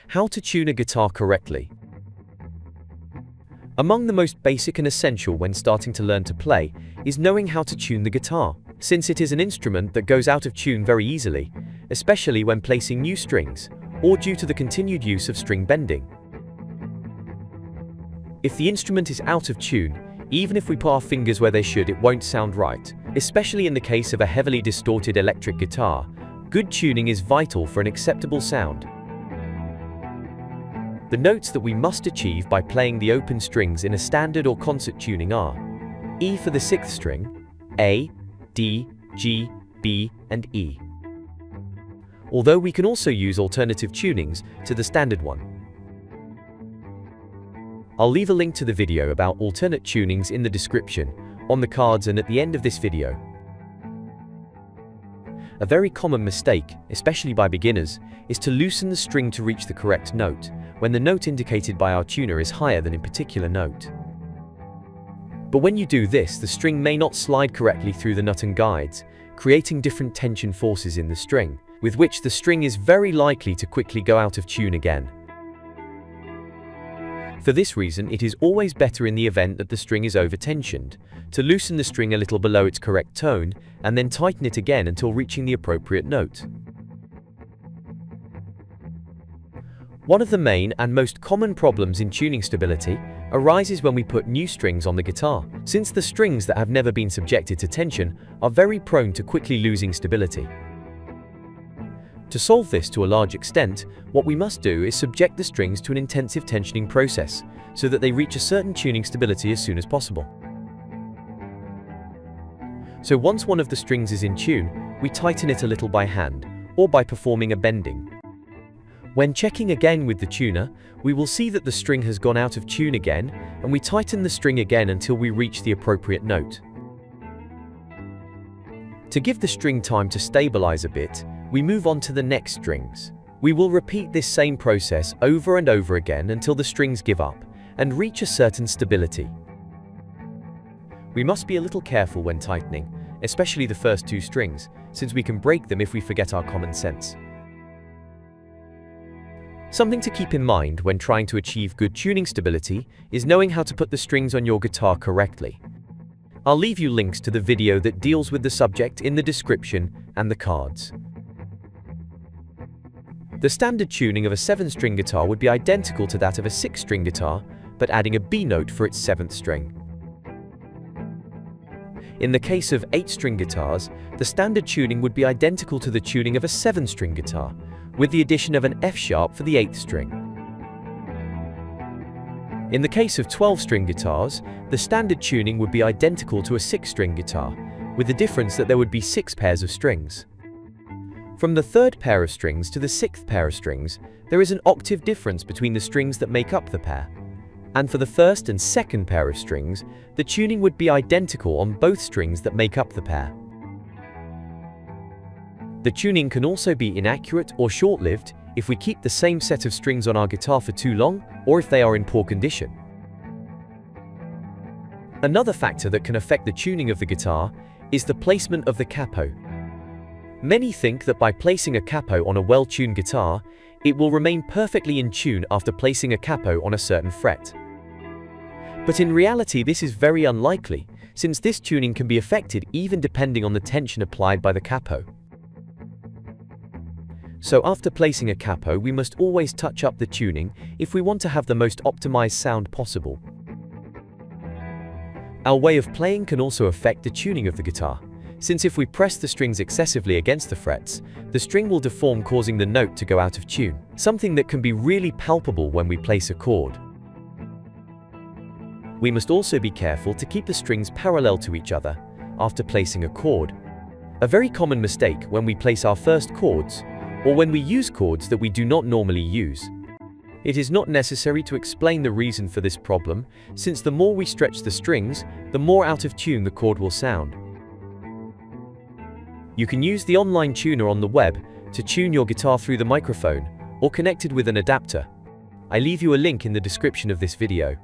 How to tune a guitar correctly. Among the most basic and essential when starting to learn to play is knowing how to tune the guitar, since it is an instrument that goes out of tune very easily, especially when placing new strings, or due to the continued use of string bending. If the instrument is out of tune, even if we put our fingers where they should, it won't sound right. Especially in the case of a heavily distorted electric guitar, good tuning is vital for an acceptable sound. The notes that we must achieve by playing the open strings in a standard or concert tuning are E for the 6th string, A, D, G, B, and E. Although we can also use alternative tunings to the standard one. I'll leave a link to the video about alternate tunings in the description, on the cards and at the end of this video. A very common mistake, especially by beginners, is to loosen the string to reach the correct note, when the note indicated by our tuner is higher than a particular note. But when you do this, the string may not slide correctly through the nut and guides, creating different tension forces in the string, with which the string is very likely to quickly go out of tune again. For this reason, it is always better in the event that the string is over-tensioned, to loosen the string a little below its correct tone, and then tighten it again until reaching the appropriate note. One of the main and most common problems in tuning stability arises when we put new strings on the guitar, since the strings that have never been subjected to tension are very prone to quickly losing stability. To solve this to a large extent, what we must do is subject the strings to an intensive tensioning process, so that they reach a certain tuning stability as soon as possible. So once one of the strings is in tune, we tighten it a little by hand, or by performing a bending. When checking again with the tuner, we will see that the string has gone out of tune again, and we tighten the string again until we reach the appropriate note. To give the string time to stabilize a bit, we move on to the next strings. We will repeat this same process over and over again until the strings give up and reach a certain stability. We must be a little careful when tightening, especially the first two strings, since we can break them if we forget our common sense. Something to keep in mind when trying to achieve good tuning stability is knowing how to put the strings on your guitar correctly. I'll leave you links to the video that deals with the subject in the description and the cards. The standard tuning of a 7-string guitar would be identical to that of a 6-string guitar, but adding a B note for its 7th string. In the case of 8-string guitars, the standard tuning would be identical to the tuning of a 7-string guitar, with the addition of an F sharp for the 8th string. In the case of 12-string guitars, the standard tuning would be identical to a 6-string guitar, with the difference that there would be 6 pairs of strings. From the 3rd pair of strings to the 6th pair of strings, there is an octave difference between the strings that make up the pair. And for the 1st and 2nd pair of strings, the tuning would be identical on both strings that make up the pair. The tuning can also be inaccurate or short-lived if we keep the same set of strings on our guitar for too long, or if they are in poor condition. Another factor that can affect the tuning of the guitar is the placement of the capo. Many think that by placing a capo on a well-tuned guitar, it will remain perfectly in tune after placing a capo on a certain fret. But in reality, this is very unlikely, since this tuning can be affected even depending on the tension applied by the capo. So after placing a capo, we must always touch up the tuning if we want to have the most optimized sound possible. Our way of playing can also affect the tuning of the guitar, since if we press the strings excessively against the frets, the string will deform, causing the note to go out of tune, something that can be really palpable when we place a chord. We must also be careful to keep the strings parallel to each other after placing a chord. A very common mistake when we place our first chords, or when we use chords that we do not normally use. It is not necessary to explain the reason for this problem, since the more we stretch the strings, the more out of tune the chord will sound. You can use the online tuner on the web to tune your guitar through the microphone, or connected with an adapter. I leave you a link in the description of this video.